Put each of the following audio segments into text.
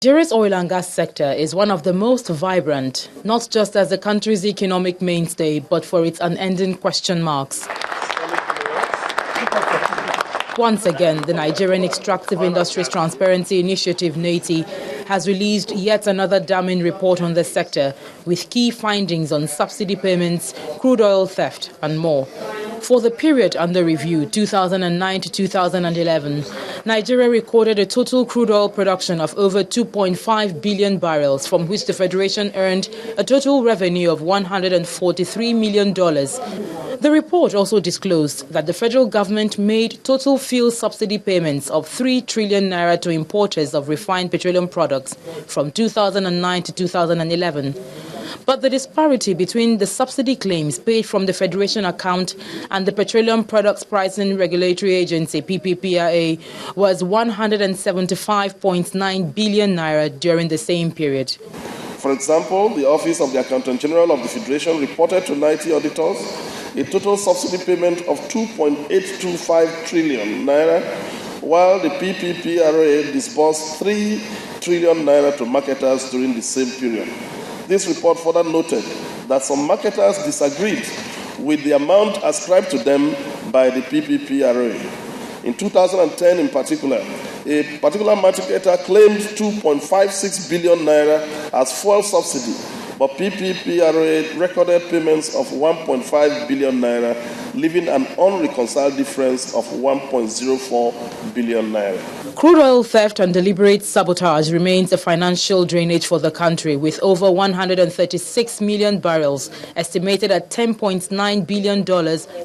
Nigeria's oil and gas sector is one of the most vibrant, not just as the country's economic mainstay, but for its unending question marks. Once again, the Nigerian Extractive Industries Transparency Initiative, NEITI, has released yet another damning report on the sector, with key findings on subsidy payments, crude oil theft, and more. For the period under review, 2009 to 2011, Nigeria recorded a total crude oil production of over 2.5 billion barrels, from which the Federation earned a total revenue of $143 million. The report also disclosed that the federal government made total fuel subsidy payments of 3 trillion naira to importers of refined petroleum products from 2009 to 2011. But the disparity between the subsidy claims paid from the Federation account and the Petroleum Products Pricing Regulatory Agency, PPPRA, was 175.9 billion naira during the same period. For example, the Office of the Accountant General of the Federation reported to NEITI auditors a total subsidy payment of 2.825 trillion naira, while the PPPRA disbursed 3 trillion naira to marketers during the same period. This report further noted that some marketers disagreed with the amount ascribed to them by the PPPRA. In 2010 in particular, a particular marketer claimed 2.56 billion naira as fuel subsidy, but PPPRA recorded payments of 1.5 billion naira, leaving an unreconciled difference of 1.04 billion naira. Crude oil theft and deliberate sabotage remains a financial drainage for the country, with over 136 million barrels, estimated at $10.9 billion,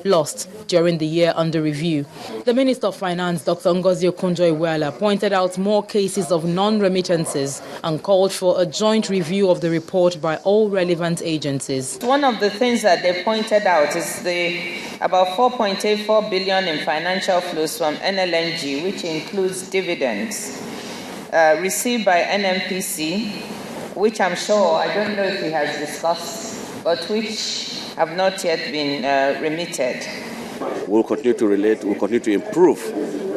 lost during the year under review. The Minister of Finance, Dr. Ngozi Okonjo-Iweala, pointed out more cases of non-remittances and called for a joint review of the report by all relevant agencies. One of the things that they pointed out is about 4.84 billion in financial flows from NLNG, which includes dividends received by NNPC, which I'm sure, I don't know if he has discussed, but which have not yet been remitted. We'll continue to relate, we'll continue to improve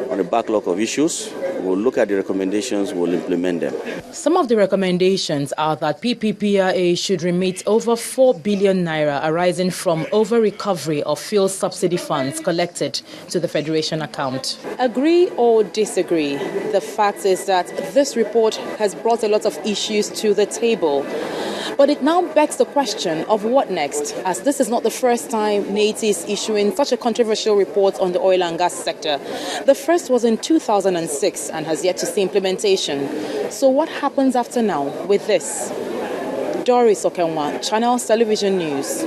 on the backlog of issues. We'll look at the recommendations, we'll implement them. Some of the recommendations are that PPPRA should remit over 4 billion naira arising from over-recovery of fuel subsidy funds collected to the Federation account. Agree or disagree, the fact is that this report has brought a lot of issues to the table. But it now begs the question of what next, as this is not the first time NEITI is issuing such a controversial report on the oil and gas sector. The first was in 2006 and has yet to see implementation. So what happens after now with this? Doris Okenwa, Channels Television News.